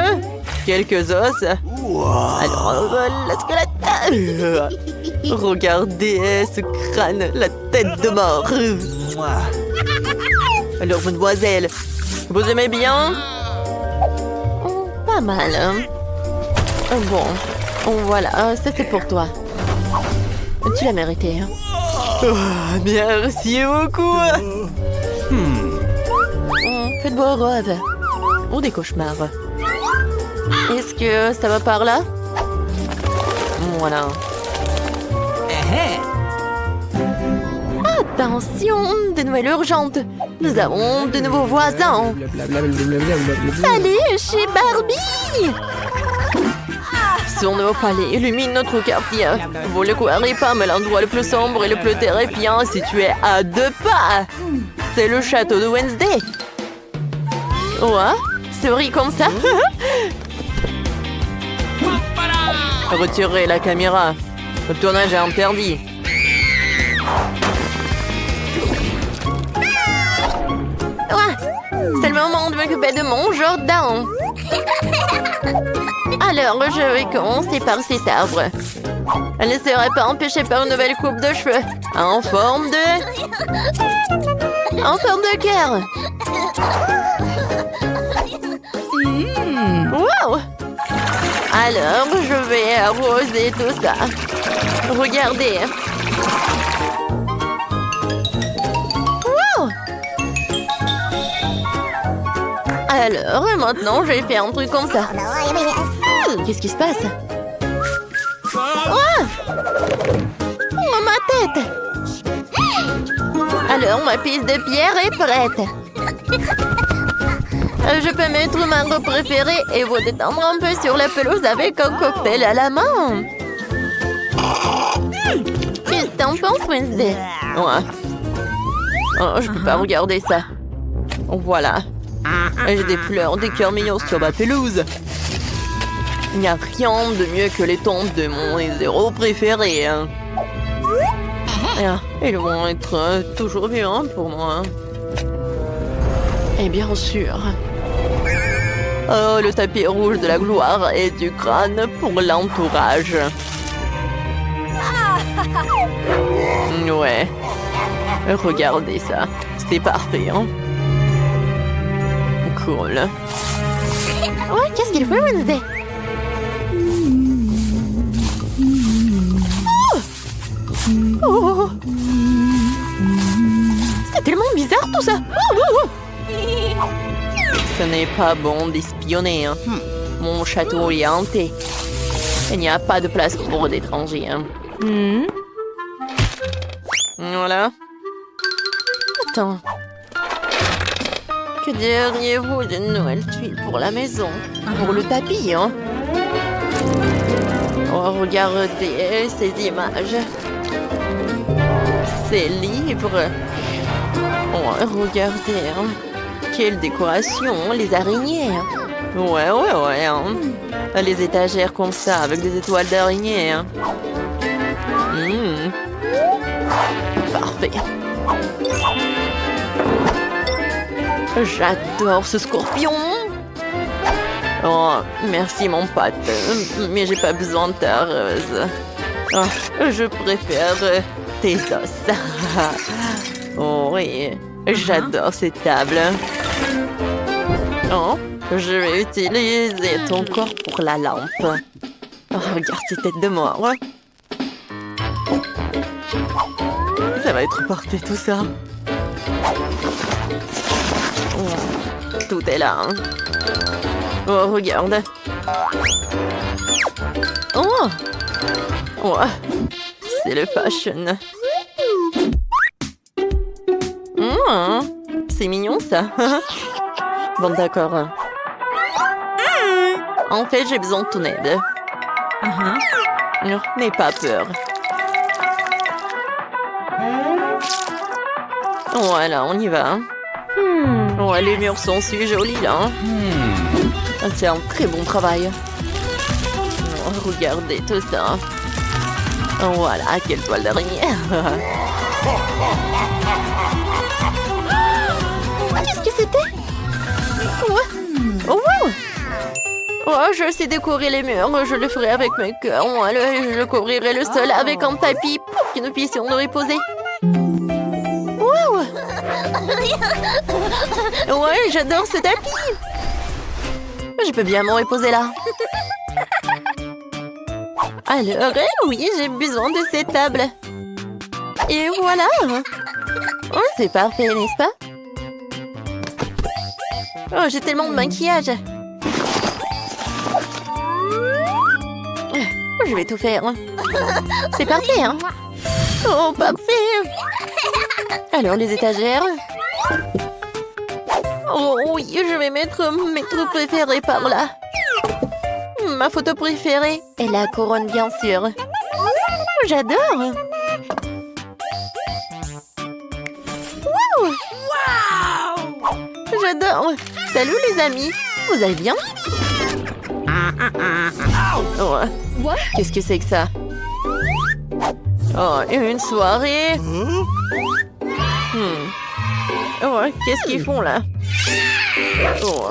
quelques os. Alors, le squelette. Regardez ce crâne, la tête de mort. Alors, mademoiselle, vous aimez bien? Pas mal. Bon, voilà, ça c'est pour toi. Tu l'as mérité. Merci beaucoup. Faites beau rêve. Ou des cauchemars. Est-ce que ça va par là? Voilà. Attention, de nouvelles urgentes. Nous avons de nouveaux voisins. Salut, je suis Barbie. Son nouveau palais illumine notre quartier. Vous le croirez pas, mais l'endroit le plus sombre et le plus terrifiant est situé à 2 pas. C'est le château de Wednesday. Ouais, c'est vrai comme ça. Retirez la caméra. Le tournage est interdit. Ouais, c'est le moment de m'occuper de mon jardin. Alors, je vais commencer par cet arbre. Elle ne serait pas empêchée par une nouvelle coupe de cheveux. En forme de cœur. Wow! Alors, je vais arroser tout ça. Regardez. Wow! Alors, maintenant, je vais faire un truc comme ça. Qu'est-ce qui se passe? Oh! Oh, ma tête! Alors, ma piste de pierre est prête. Je peux mettre ma robe préférée et vous détendre un peu sur la pelouse avec un cocktail à la main. Qu'est-ce que t'en penses, Wednesday? Ouais. Oh, je peux pas regarder ça. Voilà. J'ai des fleurs, des cœurs mignons sur ma pelouse. Il n'y a rien de mieux que les tombes de mon héros préféré. Ils vont être toujours bien pour moi. Et bien sûr. Oh, le tapis rouge de la gloire et du crâne pour l'entourage. Ouais. Regardez ça. C'est parfait, hein? Cool. Ouais, qu'est-ce qu'il fait, Wednesday? Oh! C'est tout ça? Ce n'est pas bon d'espionner. Hein. Mon château est hanté. Il n'y a pas de place pour d'étrangers. Hein. Voilà. Attends. Que diriez-vous d'une nouvelle tuile pour la maison? Pour le tapis, hein? Oh, regardez ces images. Ces livres. Oh, regardez, hein. Quelle décoration, les araignées. Ouais. Hein. Les étagères comme ça, avec des étoiles d'araignées. Hein. Parfait. J'adore ce scorpion. Oh, merci mon pote, mais j'ai pas besoin de ta rose. Oh, je préfère tes os. Oh oui, j'adore ces tables. Oh, je vais utiliser ton corps pour la lampe. Oh, regarde ces têtes de mort. Ça va être parfait tout ça. Oh, tout est là. Hein. Oh, regarde. Oh, c'est le fashion. C'est mignon ça. Bon, d'accord. En fait, j'ai besoin de ton aide. N'aie pas peur. Voilà, on y va. Ouais, les murs sont si jolis là. C'est un très bon travail. Oh, regardez tout ça. Voilà, quelle toile d'araignée. Qu'est-ce que c'était? Oh, je sais décorer les murs. Je le ferai avec mes cœurs. Je couvrirai le sol avec un tapis pour que nous puissions nous reposer. Ouais, j'adore ce tapis. Je peux bien me reposer là. Alors, oui, j'ai besoin de cette table. Et voilà. Oh, c'est parfait, n'est-ce pas? Oh, j'ai tellement de maquillage. Je vais tout faire. C'est parfait, hein? Oh, parfait. Alors, les étagères. Oh oui, je vais mettre mes trucs préférés par là. Ma photo préférée est la couronne, bien sûr. J'adore. Wow! J'adore. Salut les amis. Vous allez bien? Oh. Qu'est-ce que c'est que ça? Oh, une soirée. Oh, qu'est-ce qu'ils font là? Oh,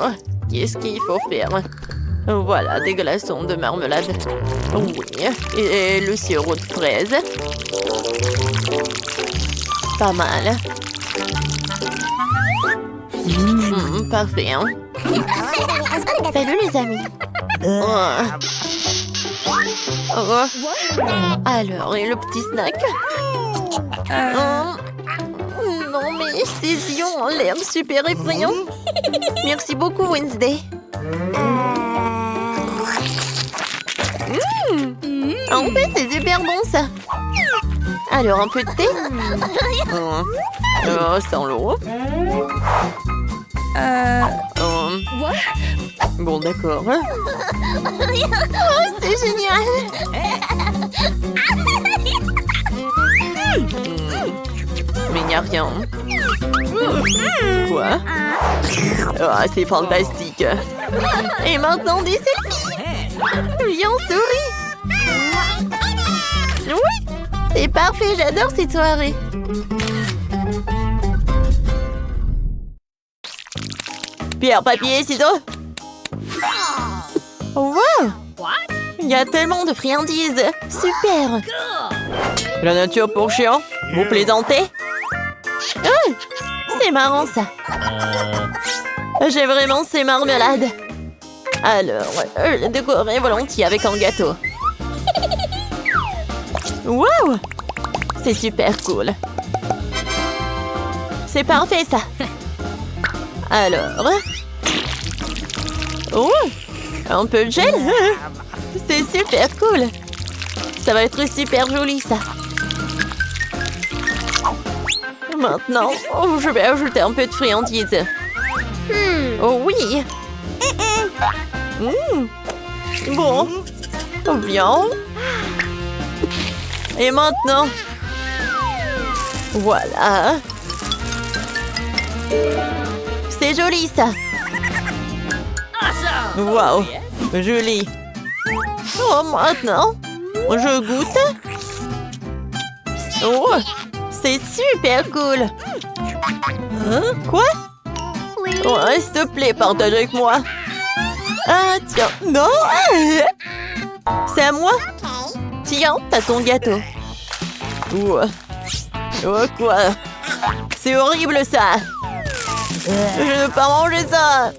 qu'est-ce qu'il faut faire? Voilà, des glaçons de marmelade. Oui, et le sirop de fraise. Pas mal. Parfait, hein? Salut les amis. Alors, et le petit snack? Non, mais ces yeux ont l'air super effrayants. Merci beaucoup, Wednesday. En fait, c'est super bon, ça. Alors, un peu de thé? Sans l'eau. Bon, d'accord. Oh, c'est génial. Mais il n'y a rien. Quoi? Oh, c'est fantastique. Et maintenant, des selfies. Viens, souris. Oui, c'est parfait. J'adore cette soirée. Pierre, papier, ciseaux. Wow! Il y a tellement de friandises. Super. La nature pour chiens. Vous plaisantez? Oh, c'est marrant ça. J'ai vraiment ces marmelades. Alors, je les décorerai volontiers avec un gâteau. Wow! C'est super cool. C'est parfait, ça. Alors... Oh, un peu de gel. C'est super cool. Ça va être super joli, ça. Maintenant, je vais ajouter un peu de friandise. Oh oui. Bon. Bien. Et maintenant... Voilà. C'est joli, ça. Wow, joli. Oh, maintenant, je goûte. Oh, c'est super cool. Hein? Quoi? Ouais, s'il te plaît, partage avec moi. Ah, tiens. Non. C'est à moi? Tiens, t'as ton gâteau. Oh, quoi? C'est horrible, ça. Je ne veux pas manger ça.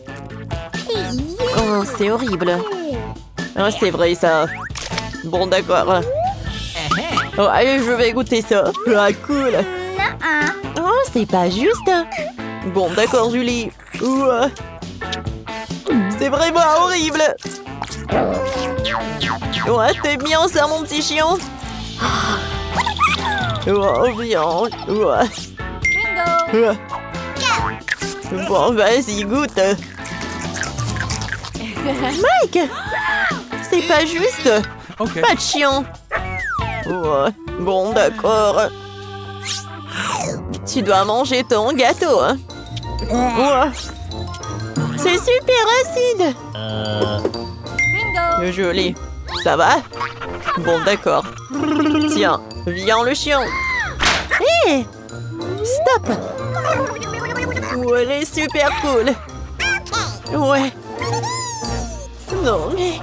Oh, c'est horrible. Oh, c'est vrai, ça. Bon, d'accord. Oh, allez, je vais goûter ça. Ah, cool. Oh, c'est pas juste. Bon, d'accord, Julie. C'est vraiment horrible. Ouais, t'es bien, ça, mon petit chien. Oh, bien. Bon, vas-y, goûte. Mike! C'est pas juste. Okay. Pas de chien. Ouais. Bon, d'accord. Tu dois manger ton gâteau. Hein? Ouais. C'est super acide. Joli. Ça va? Bon, d'accord. Tiens, viens le chien. Hé! Stop! Ouais, elle est super cool. Ouais. Non, mais...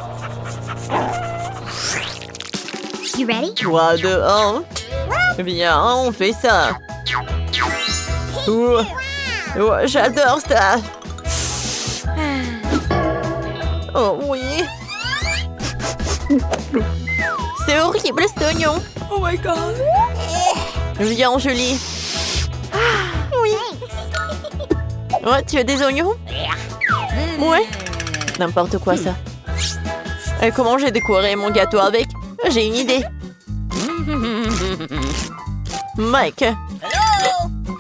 You ready? 3, 2, 1. Viens, on fait ça. Ouais, j'adore ça. Oh oui. C'est horrible, cet oignon. Oh my god. Viens, Julie. Oui. Ouais, tu as des oignons? Ouais. N'importe quoi, ça. Et comment j'ai décoré mon gâteau avec? J'ai une idée. Mike.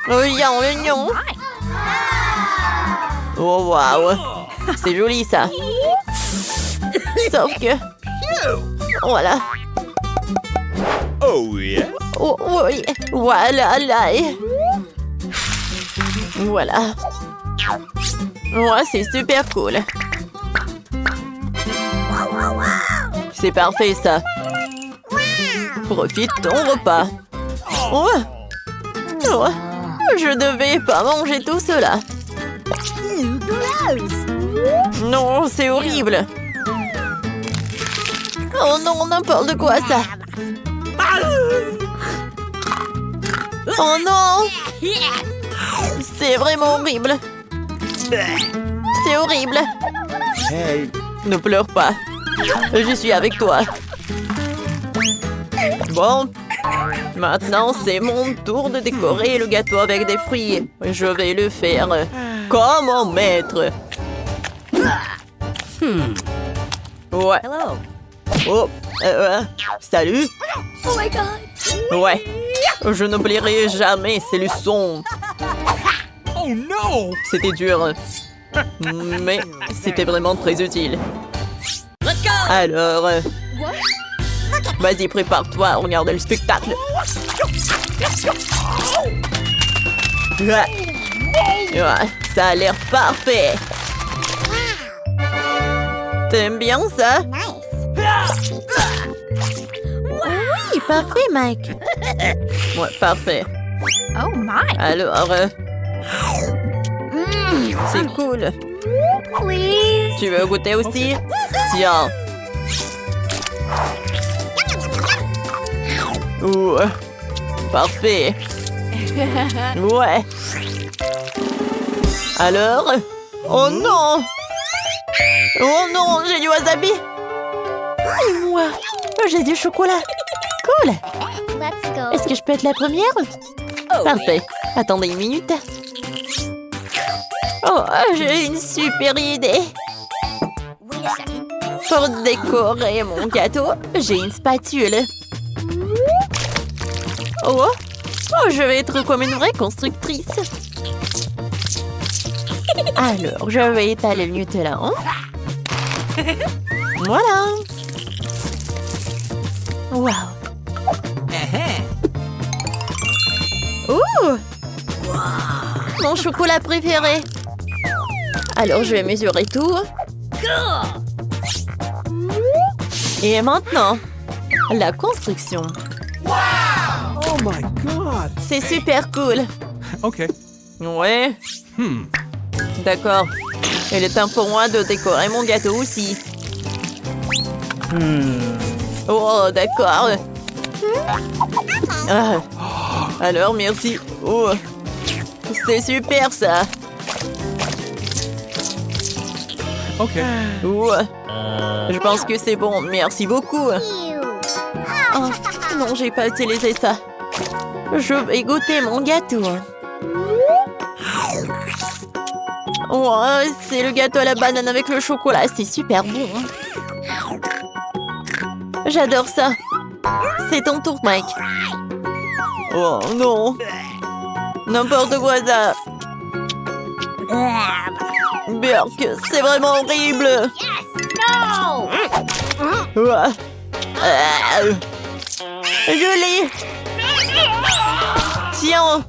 Viens, l'oignon. Oh, waouh. C'est joli, ça. Sauf que... Voilà. Oh yeah. Oh, oui. Voilà, là. Voilà. Ouais, c'est super cool. C'est parfait, ça. Profite ton repas. Ouais. Ouais. Je devais pas manger tout cela. Non, c'est horrible. Oh non, n'importe quoi, ça. Oh non. C'est vraiment horrible. C'est horrible. Hey. Ne pleure pas. Je suis avec toi. Bon. Maintenant, c'est mon tour de décorer le gâteau avec des fruits. Je vais le faire comme mon maître. Ouais. Hello. Oh, salut. Oh my god. Ouais. Je n'oublierai jamais ces leçons. Oh no. C'était dur. Mais c'était vraiment très utile. Alors... Vas-y, prépare-toi, regarde le spectacle. Ouais, ça a l'air parfait. T'aimes bien ça? Oui, parfait, Mike. Ouais, parfait. Oh my. Alors, c'est cool. Please. Tu veux goûter aussi? Tiens. Ouais. Parfait. Ouais. Alors? Oh non! Oh non, j'ai du wasabi! Et moi, j'ai du chocolat. Cool! Let's go. Est-ce que je peux être la première? Parfait. Attendez une minute. Oh, j'ai une super idée. Wait a second. Pour décorer mon gâteau, j'ai une spatule. Oh, je vais être comme une vraie constructrice. Alors, je vais étaler le Nutella. Voilà. Wow. Ouh! Mon chocolat préféré. Alors, je vais mesurer tout. Et maintenant, la construction. Oh my god. C'est super cool. Okay. Ouais. D'accord. Il est temps pour moi de décorer mon gâteau aussi. Oh, d'accord. Ah. Alors, merci. Oh. C'est super, ça. Okay. Oh. Je pense que c'est bon. Merci beaucoup. Oh, non, j'ai pas utilisé ça. Je vais goûter mon gâteau. Oh, c'est le gâteau à la banane avec le chocolat. C'est super bon. J'adore ça. C'est ton tour, Mike. Oh non. N'importe quoi ça. Berk, c'est vraiment horrible. No! Ouah. Joli. Tiens.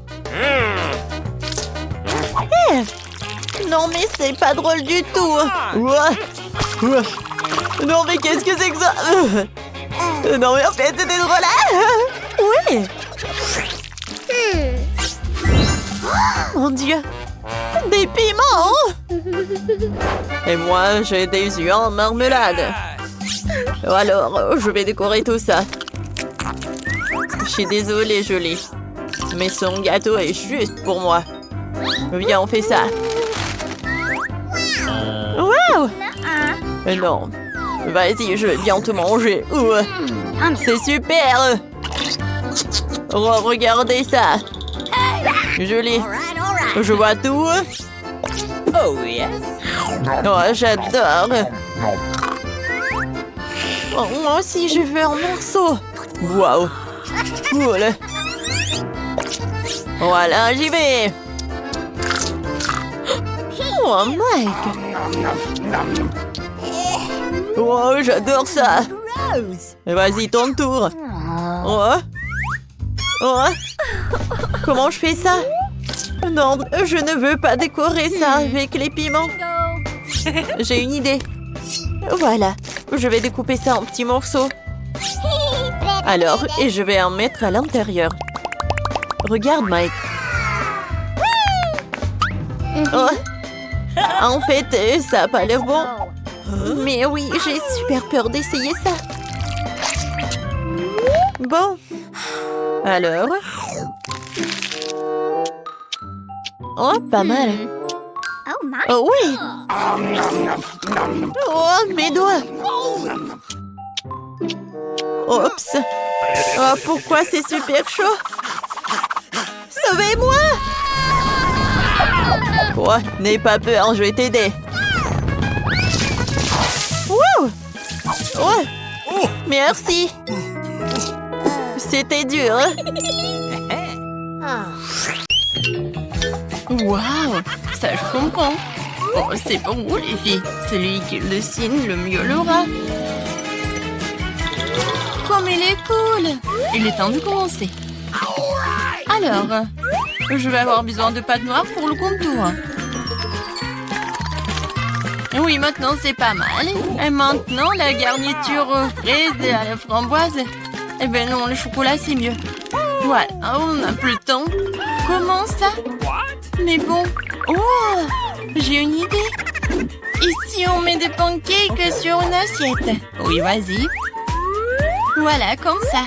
Non mais c'est pas drôle du tout. Ouah. Ouah. Non mais qu'est-ce que c'est que ça? Non mais en fait c'était drôle. Oui. Mon Dieu. Des piments. Et moi j'ai des yeux en marmelade. Alors je vais décorer tout ça. Je suis désolée Jolie, mais son gâteau est juste pour moi. Viens on fait ça. Wow. Non. Vas-y, je vais bien te manger. C'est super. Oh, regardez ça. Joli. Je vois tout. Oh yes. Oh, j'adore. Oh, moi aussi, je veux un morceau. Wow. Cool. Voilà, j'y vais. Oh, Mike. Oh, j'adore ça. Vas-y, ton tour. Oh. Oh. Comment je fais ça? Non, je ne veux pas décorer ça avec les piments. J'ai une idée. Voilà, je vais découper ça en petits morceaux. Alors, et je vais en mettre à l'intérieur. Regarde, Mike. Oh. En fait, ça n'a pas l'air bon. Mais oui, j'ai super peur d'essayer ça. Bon. Alors. Oh, pas mal. Oh my. Oh oui. Oh, mes doigts. Oups. Oh, pourquoi c'est super chaud? Sauvez-moi! Quoi? N'aie pas peur, je vais t'aider. Wouh! Oh! Merci. C'était dur. Waouh! Ça, je comprends. Oh, c'est pour vous, les filles. Celui qui le signe, le mieux l'aura. Comme il est cool! Il est temps de commencer. Alors, je vais avoir besoin de pâte noire pour le contour. Oui, maintenant c'est pas mal. Et maintenant, la garniture aux fraises et à la framboise. Eh ben non, le chocolat c'est mieux. Voilà, on n'a plus le temps. Comment ça? Mais bon. Oh, j'ai une idée. Ici, on met des pancakes sur une assiette. Oui, vas-y. Voilà, comme ça.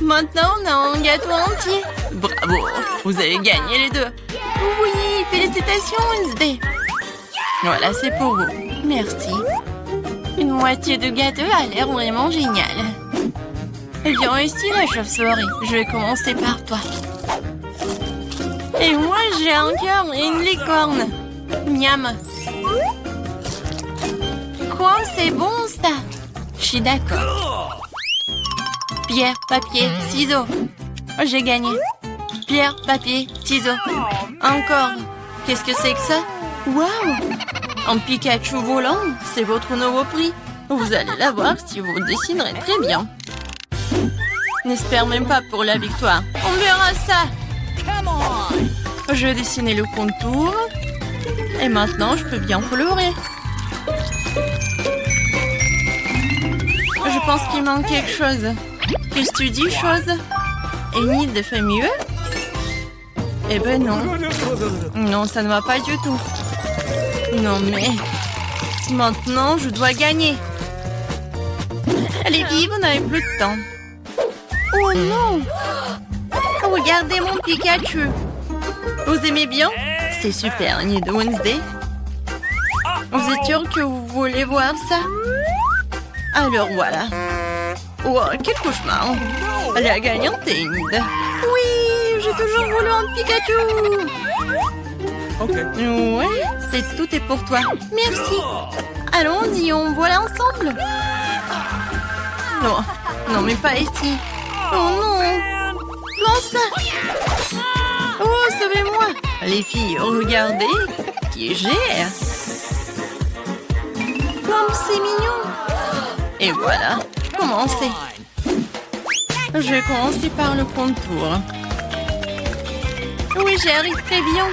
Maintenant, on a un gâteau entier. Bravo, vous avez gagné les deux. Oui, félicitations, Wednesday. Voilà, c'est pour vous. Merci. Une moitié de gâteau a l'air vraiment génial. Viens ici, la chauve-souris. Je vais commencer par toi. Et moi, j'ai un cœur et une licorne. Miam. Quoi, c'est bon ça? Je suis d'accord. Pierre, papier, ciseaux. J'ai gagné. Pierre, papier, ciseaux. Encore. Qu'est-ce que c'est que ça? Waouh! Un Pikachu volant, c'est votre nouveau prix. Vous allez l'avoir si vous dessinerez très bien. N'espère même pas pour la victoire. On verra ça. Je vais dessiner le contour. Et maintenant, je peux bien colorer. Je pense qu'il manque quelque chose. Qu'est-ce que tu dis, chose? Enid fait mieux? Eh ben non. Non, ça ne va pas du tout. Non, mais... Maintenant, je dois gagner. Les filles, vous n'avez plus de temps. Oh non! Regardez mon Pikachu. Vous aimez bien? C'est super, Enid Wednesday. Vous êtes sûr que vous voulez voir ça? Alors voilà. Oh, quel cauchemar. La gagnante est Enid. Oui, j'ai toujours voulu un Pikachu. Ok. Ouais, tout est pour toi. Merci. Allons-y, on voit ensemble. Non, non, mais pas ici. Oh non. Comment ça? Oh, sauvez-moi. Les filles, regardez qui j'ai. Comme c'est mignon. Et voilà, commencez. Je vais commencer par le contour. Oui, j'y arrive très bien.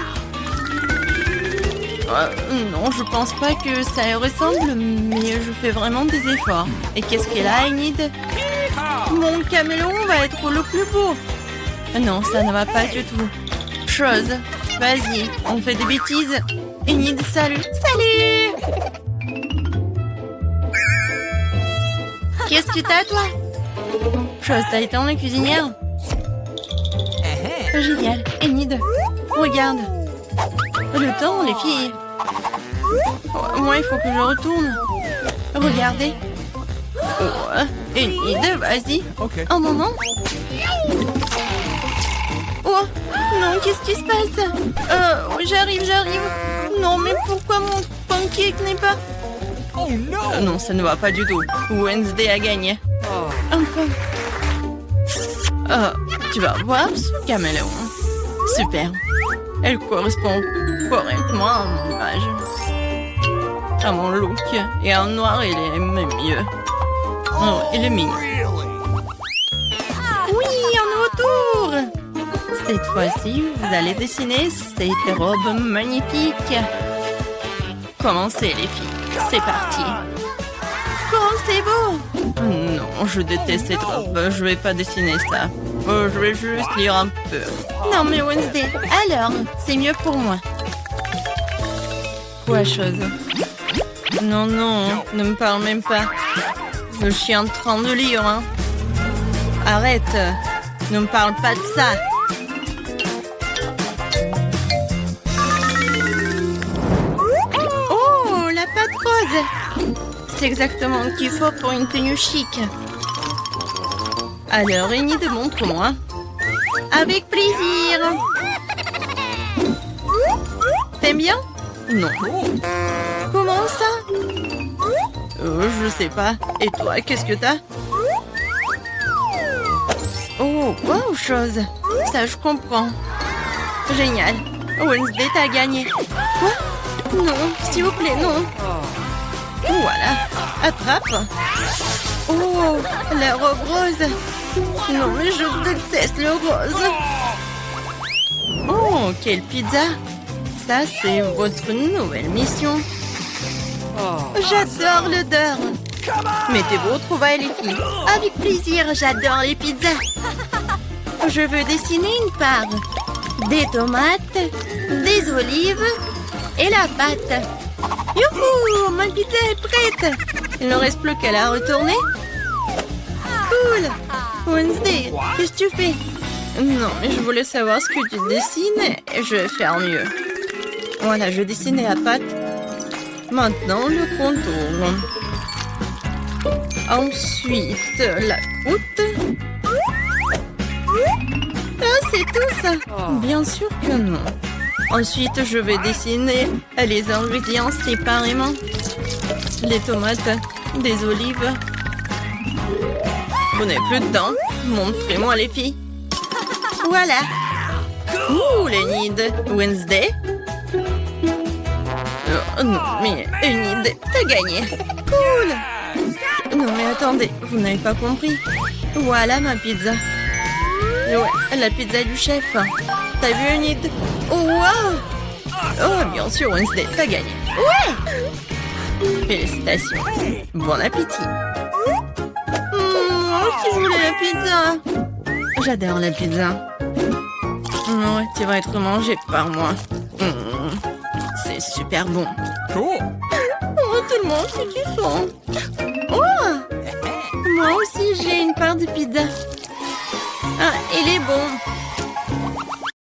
Non, je pense pas que ça y ressemble, mais je fais vraiment des efforts. Et qu'est-ce qu'elle a, Enid? Mon caméléon va être le plus beau. Non, ça ne va pas du tout. Chose, vas-y, on fait des bêtises. Enid, salut. Salut! Qu'est-ce que t'as, toi? Chose, t'as été en la cuisinière? Génial. Enid, regarde. Le temps, les filles. Moi, il faut que je retourne. Regardez. Oh, Enid, vas-y. Ok. Un moment. Oh, non, qu'est-ce qui se passe? J'arrive. Non, mais pourquoi mon pancake n'est pas... Oh no! Non, ça ne va pas du tout. Wednesday a gagné. Enfin. Tu vas voir ce caméléon. Super. Elle correspond correctement à mon image. À mon look. Et en noir, il est même mieux. Oh, il est mignon. Oui, un nouveau tour. Cette fois-ci, vous allez dessiner cette robe magnifique. Commencez, les filles. C'est parti. Comment c'est beau. Non, je déteste cette robe. Je vais pas dessiner ça. Je vais juste lire un peu. Non, mais Wednesday, alors, c'est mieux pour moi. Quoi, chose? Non, ne me parle même pas. Je suis en train de lire, hein. Arrête. Ne me parle pas de ça. Oh, la pâte rose. C'est exactement ce qu'il faut pour une tenue chic. Alors, Enid, montre-moi. Avec plaisir. T'aimes bien? Non. Comment ça? Je sais pas. Et toi, qu'est-ce que t'as? Oh, wow, chose. Ça, je comprends. Génial. Wednesday, t'as gagné. Quoi? Non, s'il vous plaît, non. Voilà. Attrape. Oh, la robe rose. Non, mais je déteste le rose. Oh, quelle pizza. Ça, c'est votre nouvelle mission. J'adore l'odeur. Mettez vos trouvailles, les filles. Avec plaisir, j'adore les pizzas. Je veux dessiner une part. Des tomates, des olives et la pâte. Youhou, ma pizza est prête. Il ne reste plus qu'à la retourner. Cool. Wednesday, qu'est-ce que tu fais? Non, mais je voulais savoir ce que tu dessines et je vais faire mieux. Voilà, je dessine la pâte. Maintenant, le contour. Ensuite, la croûte. Ah, c'est tout ça? Bien sûr que non. Ensuite, je vais dessiner les ingrédients séparément. Les tomates, des olives. Vous n'avez plus de dents? Montrez-moi les filles. Voilà. Ouh, Enid. Wednesday? Oh, non, mais Enid, t'as gagné. Cool. Non, mais attendez, vous n'avez pas compris. Voilà ma pizza. Ouais, la pizza du chef. T'as vu, Enid? Oh, wow. Oh, bien sûr, Wednesday, t'as gagné. Ouais. Félicitations. Bon appétit. Moi aussi, je voulais la pizza. J'adore la pizza. Ouais, tu vas être mangé par moi. C'est super bon. Cool. Oh, tout le monde, c'est du son. Oh! Moi aussi, j'ai une part de pizza. Ah, il est bon.